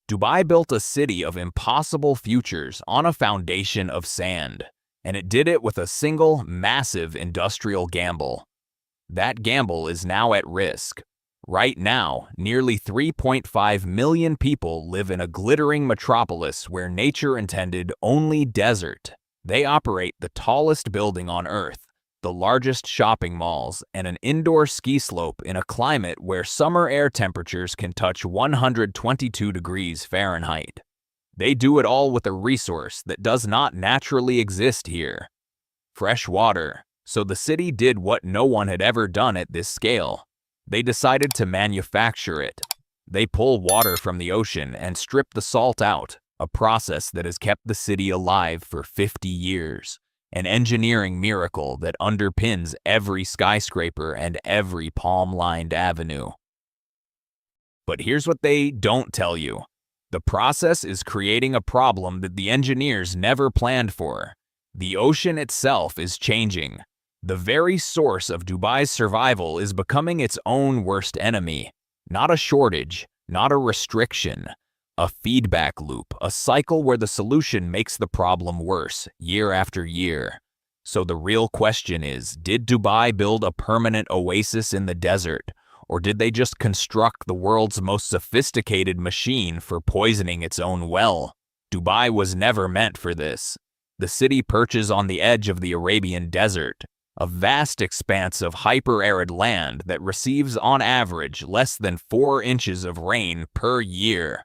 Dubai built a city of impossible futures on a foundation of sand, and it did it with a single, massive industrial gamble. That gamble is now at risk. Right now, nearly 3.5 million people live in a glittering metropolis where nature intended only desert. They operate the tallest building on Earth, the largest shopping malls, and an indoor ski slope in a climate where summer air temperatures can touch 122 degrees Fahrenheit. They do it all with a resource that does not naturally exist here: fresh water. So the city did what no one had ever done at this scale. They decided to manufacture it. They pull water from the ocean and strip the salt out, a process that has kept the city alive for 50 years. An engineering miracle that underpins every skyscraper and every palm-lined avenue. But here's what they don't tell you. The process is creating a problem that the engineers never planned for. The ocean itself is changing. The very source of Dubai's survival is becoming its own worst enemy. Not a shortage, not a restriction. A feedback loop, a cycle where the solution makes the problem worse, year after year. So the real question is, did Dubai build a permanent oasis in the desert, or did they just construct the world's most sophisticated machine for poisoning its own well? Dubai was never meant for this. The city perches on the edge of the Arabian Desert, a vast expanse of hyper-arid land that receives on average less than 4 inches of rain per year.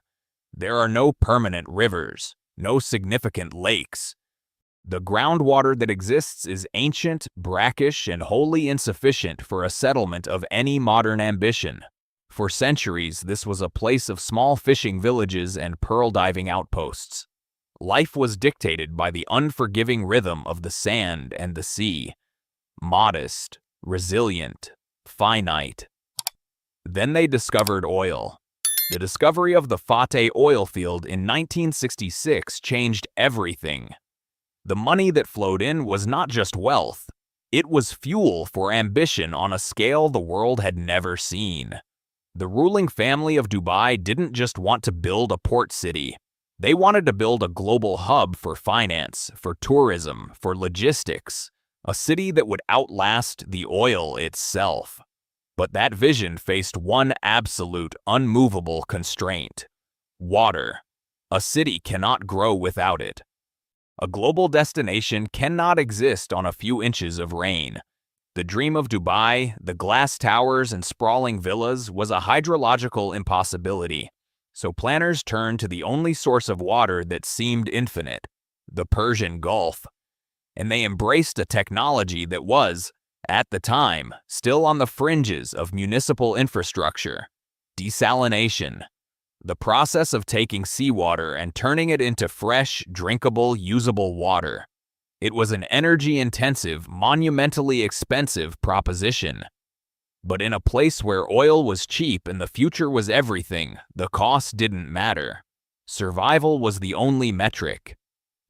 There are no permanent rivers, no significant lakes. The groundwater that exists is ancient, brackish, and wholly insufficient for a settlement of any modern ambition. For centuries, this was a place of small fishing villages and pearl diving outposts. Life was dictated by the unforgiving rhythm of the sand and the sea. Modest, resilient, finite. Then they discovered oil. The discovery of the Fateh oil field in 1966 changed everything. The money that flowed in was not just wealth. It was fuel for ambition on a scale the world had never seen. The ruling family of Dubai didn't just want to build a port city. They wanted to build a global hub for finance, for tourism, for logistics. A city that would outlast the oil itself. But that vision faced one absolute, unmovable constraint: water. A city cannot grow without it. A global destination cannot exist on a few inches of rain. The dream of Dubai, the glass towers and sprawling villas, was a hydrological impossibility. So planners turned to the only source of water that seemed infinite: the Persian Gulf. And they embraced a technology that was, at the time, still on the fringes of municipal infrastructure: desalination. The process of taking seawater and turning it into fresh, drinkable, usable water. It was an energy-intensive, monumentally expensive proposition. But in a place where oil was cheap and the future was everything, the cost didn't matter. Survival was the only metric.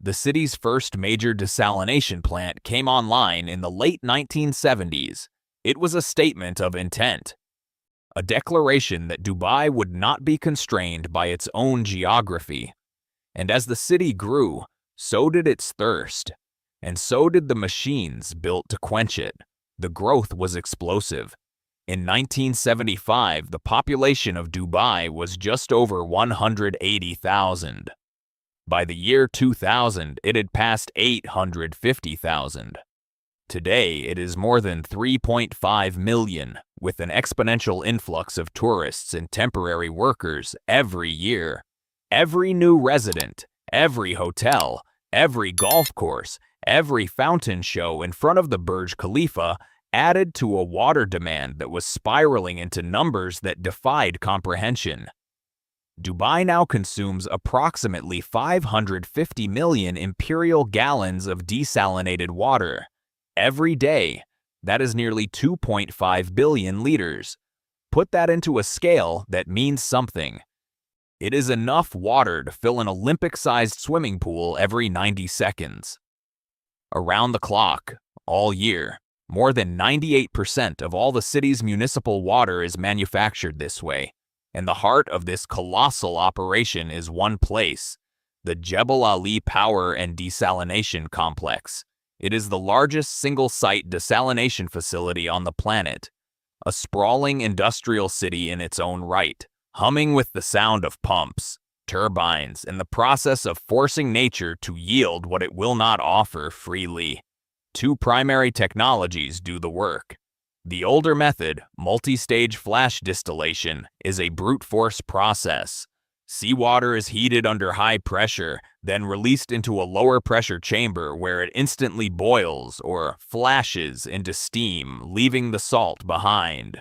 The city's first major desalination plant came online in the late 1970s. It was a statement of intent. A declaration that Dubai would not be constrained by its own geography. And as the city grew, so did its thirst. And so did the machines built to quench it. The growth was explosive. In 1975, the population of Dubai was just over 180,000. By the year 2000, it had passed 850,000. Today, it is more than 3.5 million, with an exponential influx of tourists and temporary workers every year. Every new resident, every hotel, every golf course, every fountain show in front of the Burj Khalifa added to a water demand that was spiraling into numbers that defied comprehension. Dubai now consumes approximately 550 million imperial gallons of desalinated water. Every day. That is nearly 2.5 billion liters. Put that into a scale that means something. It is enough water to fill an Olympic-sized swimming pool every 90 seconds. Around the clock, all year, more than 98% of all the city's municipal water is manufactured this way. And the heart of this colossal operation is one place, the Jebel Ali Power and Desalination Complex. It is the largest single-site desalination facility on the planet, a sprawling industrial city in its own right, humming with the sound of pumps, turbines, and the process of forcing nature to yield what it will not offer freely. Two primary technologies do the work. The older method, multi-stage flash distillation, is a brute force process. Seawater is heated under high pressure, then released into a lower pressure chamber where it instantly boils or flashes into steam, leaving the salt behind.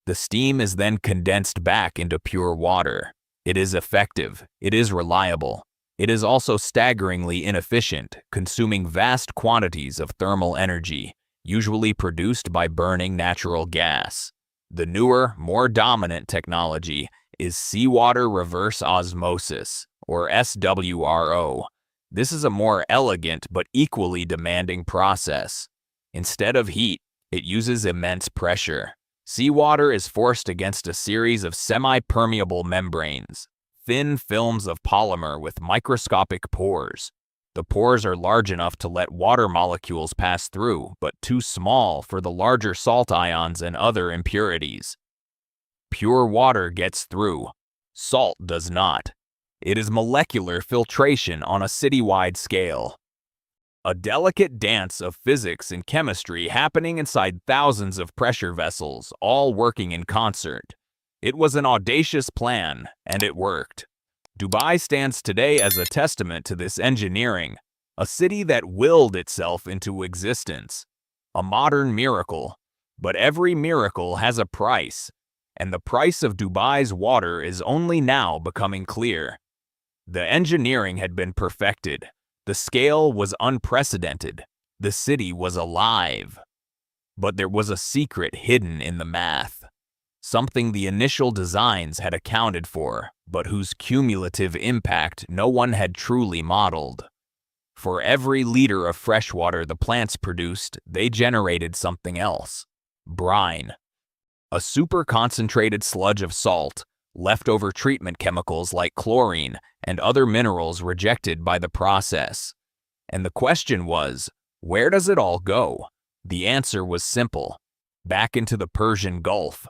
The steam is then condensed back into pure water. It is effective, it is reliable. It is also staggeringly inefficient, consuming vast quantities of thermal energy, usually produced by burning natural gas. The newer, more dominant technology is seawater reverse osmosis, or SWRO. This is a more elegant but equally demanding process. Instead of heat, it uses immense pressure. Seawater is forced against a series of semi-permeable membranes, thin films of polymer with microscopic pores. The pores are large enough to let water molecules pass through, but too small for the larger salt ions and other impurities. Pure water gets through. Salt does not. It is molecular filtration on a citywide scale. A delicate dance of physics and chemistry happening inside thousands of pressure vessels, all working in concert. It was an audacious plan, and it worked. Dubai stands today as a testament to this engineering, a city that willed itself into existence. A modern miracle. But every miracle has a price, and the price of Dubai's water is only now becoming clear. The engineering had been perfected. The scale was unprecedented. The city was alive. But there was a secret hidden in the math. Something the initial designs had accounted for, but whose cumulative impact no one had truly modeled. For every liter of freshwater the plants produced, they generated something else. Brine. A super-concentrated sludge of salt, leftover treatment chemicals like chlorine and other minerals rejected by the process. And the question was, where does it all go? The answer was simple: back into the Persian Gulf.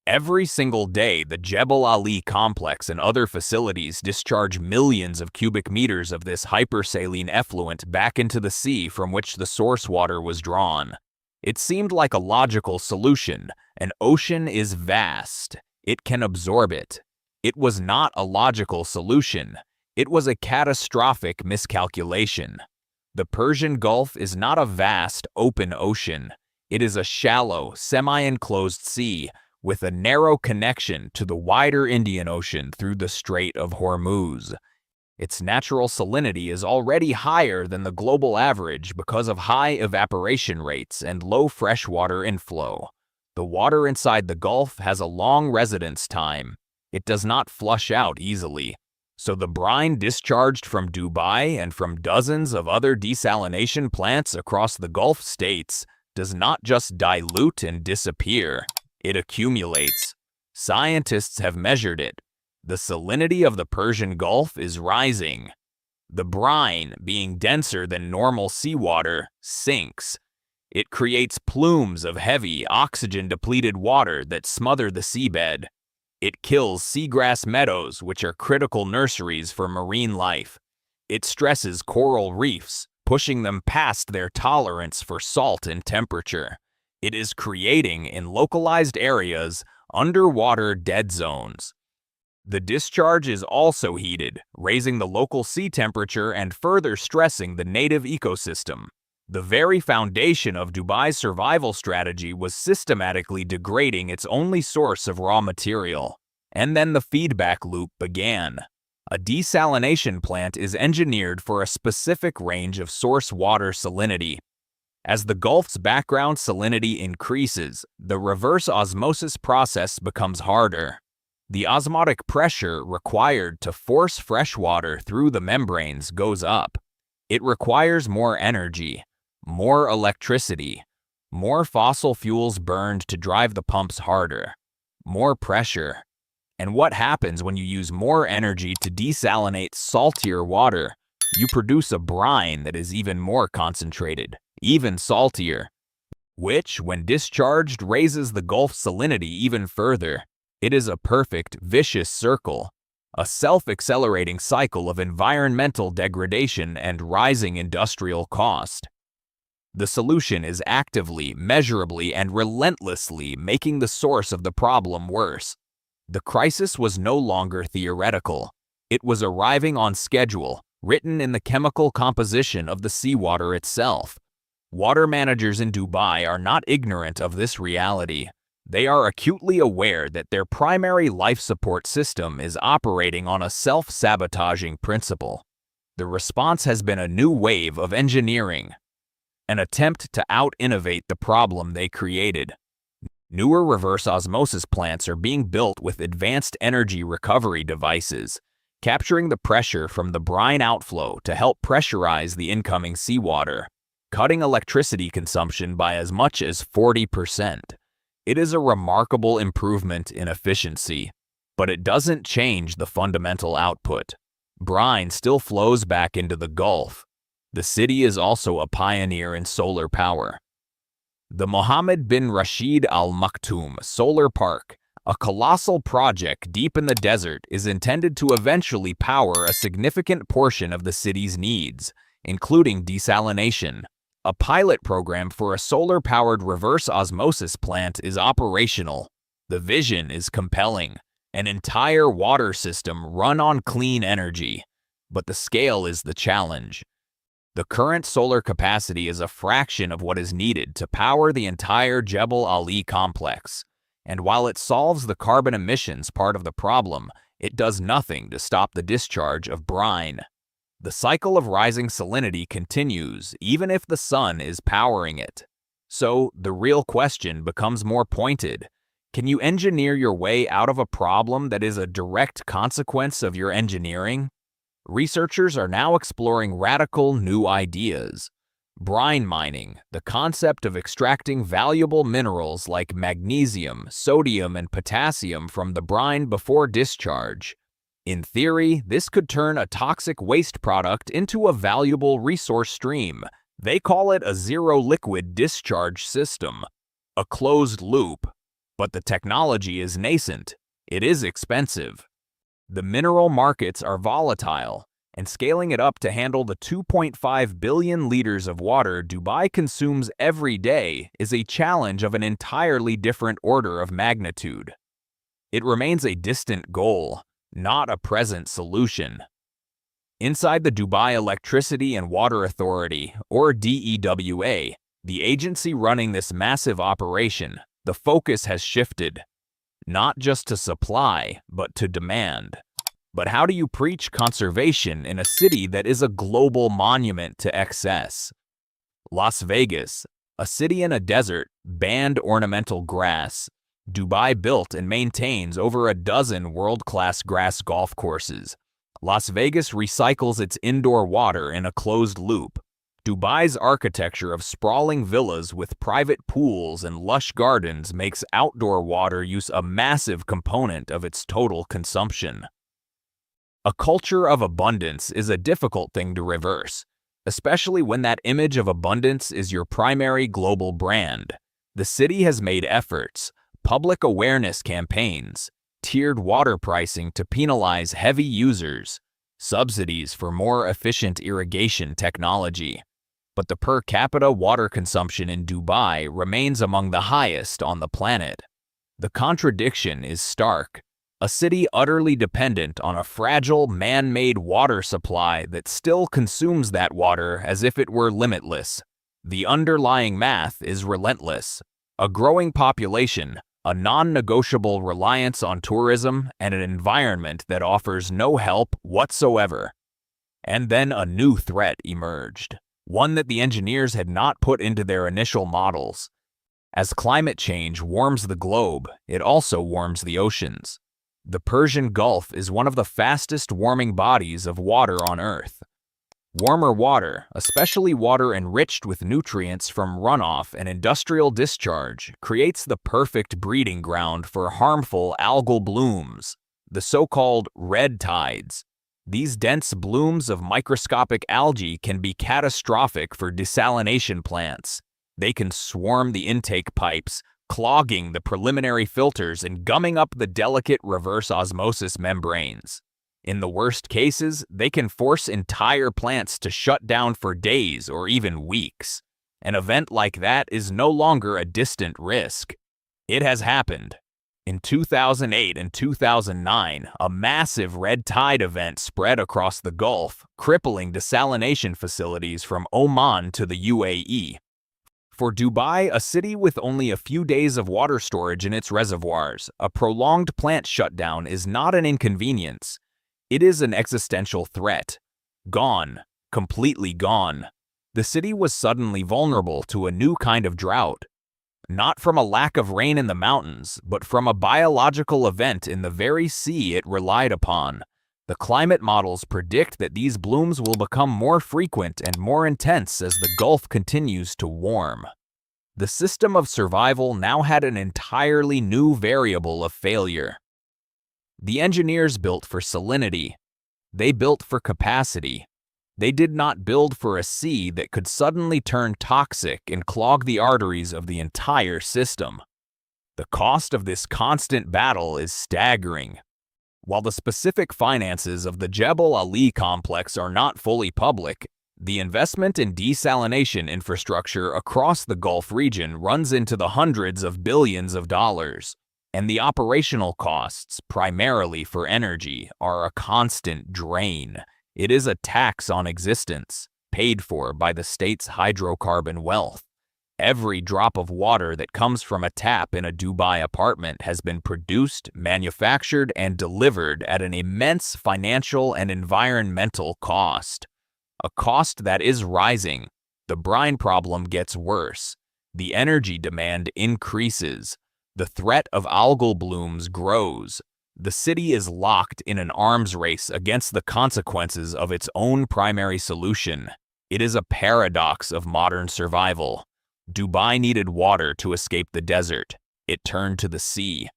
Every single day, the Jebel Ali complex and other facilities discharge millions of cubic meters of this hypersaline effluent back into the sea from which the source water was drawn. It seemed like a logical solution. An ocean is vast. It can absorb it. It was not a logical solution. It was a catastrophic miscalculation. The Persian Gulf is not a vast, open ocean. It is a shallow, semi-enclosed sea with a narrow connection to the wider Indian Ocean through the Strait of Hormuz. Its natural salinity is already higher than the global average because of high evaporation rates and low freshwater inflow. The water inside the Gulf has a long residence time. It does not flush out easily. So the brine discharged from Dubai and from dozens of other desalination plants across the Gulf states does not just dilute and disappear. It accumulates. Scientists have measured it. The salinity of the Persian Gulf is rising. The brine, being denser than normal seawater, sinks. It creates plumes of heavy, oxygen-depleted water that smother the seabed. It kills seagrass meadows, which are critical nurseries for marine life. It stresses coral reefs, pushing them past their tolerance for salt and temperature. It is creating, in localized areas, underwater dead zones. The discharge is also heated, raising the local sea temperature and further stressing the native ecosystem. The very foundation of Dubai's survival strategy was systematically degrading its only source of raw material. And then the feedback loop began. A desalination plant is engineered for a specific range of source water salinity. As the Gulf's background salinity increases, the reverse osmosis process becomes harder. The osmotic pressure required to force fresh water through the membranes goes up. It requires more energy, more electricity, more fossil fuels burned to drive the pumps harder, more pressure. And what happens when you use more energy to desalinate saltier water? You produce a brine that is even more concentrated, even saltier, which, when discharged, raises the Gulf's salinity even further. It is a perfect, vicious circle, a self-accelerating cycle of environmental degradation and rising industrial cost. The solution is actively, measurably, and relentlessly making the source of the problem worse. The crisis was no longer theoretical. It was arriving on schedule, written in the chemical composition of the seawater itself. Water managers in Dubai are not ignorant of this reality. They are acutely aware that their primary life support system is operating on a self-sabotaging principle. The response has been a new wave of engineering, an attempt to out-innovate the problem they created. Newer reverse osmosis plants are being built with advanced energy recovery devices, capturing the pressure from the brine outflow to help pressurize the incoming seawater, cutting electricity consumption by as much as 40%. It is a remarkable improvement in efficiency, but it doesn't change the fundamental output. Brine still flows back into the Gulf. The city is also a pioneer in solar power. The Mohammed bin Rashid Al Maktoum Solar Park, a colossal project deep in the desert, is intended to eventually power a significant portion of the city's needs, including desalination. A pilot program for a solar-powered reverse osmosis plant is operational. The vision is compelling, an entire water system run on clean energy. But the scale is the challenge. The current solar capacity is a fraction of what is needed to power the entire Jebel Ali complex. And while it solves the carbon emissions part of the problem, it does nothing to stop the discharge of brine. The cycle of rising salinity continues even if the sun is powering it. So, the real question becomes more pointed. Can you engineer your way out of a problem that is a direct consequence of your engineering? Researchers are now exploring radical new ideas. Brine mining, the concept of extracting valuable minerals like magnesium, sodium, and potassium from the brine before discharge. In theory, this could turn a toxic waste product into a valuable resource stream. They call it a zero-liquid discharge system, a closed loop. But the technology is nascent. It is expensive. The mineral markets are volatile, and scaling it up to handle the 2.5 billion liters of water Dubai consumes every day is a challenge of an entirely different order of magnitude. It remains a distant goal, not a present solution. Inside the Dubai Electricity and Water Authority, or DEWA, the agency running this massive operation, the focus has shifted. Not just to supply, but to demand. But how do you preach conservation in a city that is a global monument to excess? Las Vegas, a city in a desert, banned ornamental grass. Dubai built and maintains over a dozen world-class grass golf courses. Las Vegas recycles its indoor water in a closed loop. Dubai's architecture of sprawling villas with private pools and lush gardens makes outdoor water use a massive component of its total consumption. A culture of abundance is a difficult thing to reverse, especially when that image of abundance is your primary global brand. The city has made efforts, public awareness campaigns, tiered water pricing to penalize heavy users, subsidies for more efficient irrigation technology. But the per capita water consumption in Dubai remains among the highest on the planet. The contradiction is stark. A city utterly dependent on a fragile, man-made water supply that still consumes that water as if it were limitless. The underlying math is relentless. A growing population, a non-negotiable reliance on tourism, and an environment that offers no help whatsoever. And then a new threat emerged. One that the engineers had not put into their initial models. As climate change warms the globe, it also warms the oceans. The Persian Gulf is one of the fastest warming bodies of water on Earth. Warmer water, especially water enriched with nutrients from runoff and industrial discharge, creates the perfect breeding ground for harmful algal blooms. the so-called red tides. These dense blooms of microscopic algae can be catastrophic for desalination plants. They can swarm the intake pipes, clogging the preliminary filters and gumming up the delicate reverse osmosis membranes. In the worst cases, they can force entire plants to shut down for days or even weeks. An event like that is no longer a distant risk. It has happened. In 2008 and 2009, a massive red tide event spread across the Gulf, crippling desalination facilities from Oman to the UAE. For Dubai, a city with only a few days of water storage in its reservoirs, a prolonged plant shutdown is not an inconvenience. It is an existential threat. Gone. Completely gone. The city was suddenly vulnerable to a new kind of drought. Not from a lack of rain in the mountains, but from a biological event in the very sea it relied upon. The climate models predict that these blooms will become more frequent and more intense as the Gulf continues to warm. The system of survival now had an entirely new variable of failure. The engineers built for salinity. They built for capacity. They did not build for a sea that could suddenly turn toxic and clog the arteries of the entire system. The cost of this constant battle is staggering. While the specific finances of the Jebel Ali complex are not fully public, the investment in desalination infrastructure across the Gulf region runs into the hundreds of billions of dollars, and the operational costs, primarily for energy, are a constant drain. It is a tax on existence, paid for by the state's hydrocarbon wealth. Every drop of water that comes from a tap in a Dubai apartment has been produced, manufactured, and delivered at an immense financial and environmental cost. A cost that is rising. The brine problem gets worse. The energy demand increases. The threat of algal blooms grows. The city is locked in an arms race against the consequences of its own primary solution. It is a paradox of modern survival. Dubai needed water to escape the desert. It turned to the sea.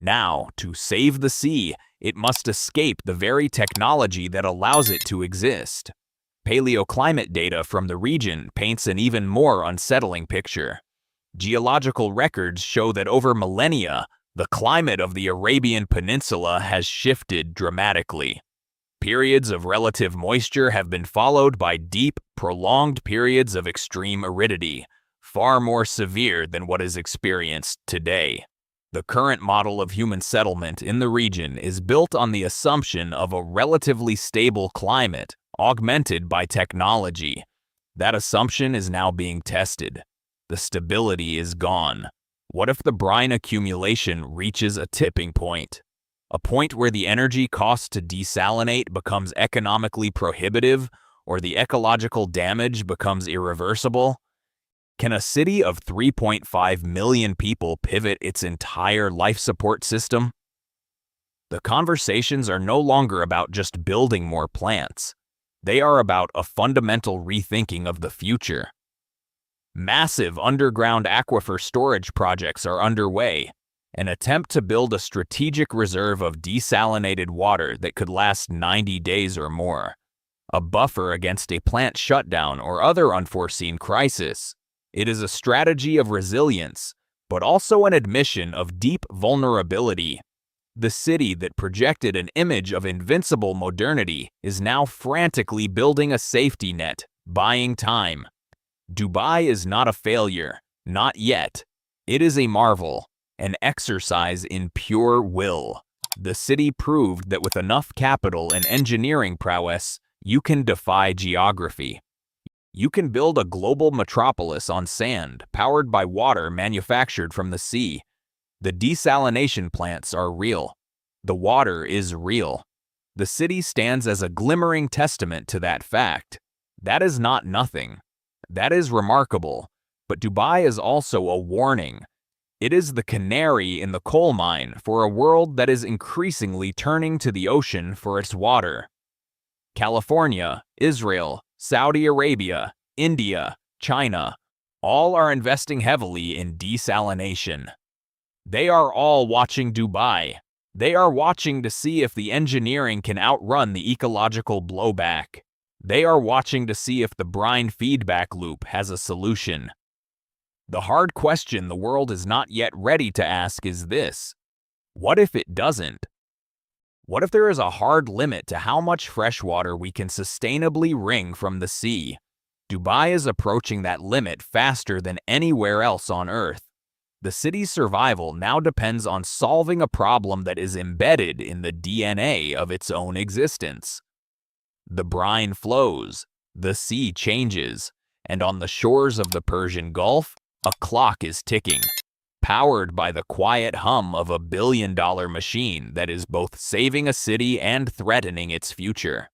Now, to save the sea, it must escape the very technology that allows it to exist. Paleoclimate data from the region paints an even more unsettling picture. Geological records show that over millennia, the climate of the Arabian Peninsula has shifted dramatically. Periods of relative moisture have been followed by deep, prolonged periods of extreme aridity, far more severe than what is experienced today. The current model of human settlement in the region is built on the assumption of a relatively stable climate, augmented by technology. That assumption is now being tested. The stability is gone. What if the brine accumulation reaches a tipping point? A point where the energy cost to desalinate becomes economically prohibitive, or the ecological damage becomes irreversible? Can a city of 3.5 million people pivot its entire life support system? The conversations are no longer about just building more plants. They are about a fundamental rethinking of the future. Massive underground aquifer storage projects are underway, an attempt to build a strategic reserve of desalinated water that could last 90 days or more, a buffer against a plant shutdown or other unforeseen crisis. It is a strategy of resilience, but also an admission of deep vulnerability. The city that projected an image of invincible modernity is now frantically building a safety net, buying time. Dubai is not a failure, not yet. It is a marvel, an exercise in pure will. The city proved that with enough capital and engineering prowess, you can defy geography. You can build a global metropolis on sand, powered by water manufactured from the sea. The desalination plants are real. The water is real. The city stands as a glimmering testament to that fact. That is not nothing. That is remarkable, but Dubai is also a warning. It is the canary in the coal mine for a world that is increasingly turning to the ocean for its water. California, Israel, Saudi Arabia, India, China, all are investing heavily in desalination. They are all watching Dubai. They are watching to see if the engineering can outrun the ecological blowback. They are watching to see if the brine feedback loop has a solution. The hard question the world is not yet ready to ask is this: what if it doesn't? What if there is a hard limit to how much fresh water we can sustainably wring from the sea? Dubai is approaching that limit faster than anywhere else on Earth. The city's survival now depends on solving a problem that is embedded in the DNA of its own existence. The brine flows, the sea changes, and on the shores of the Persian Gulf, a clock is ticking, powered by the quiet hum of a billion-dollar machine that is both saving a city and threatening its future.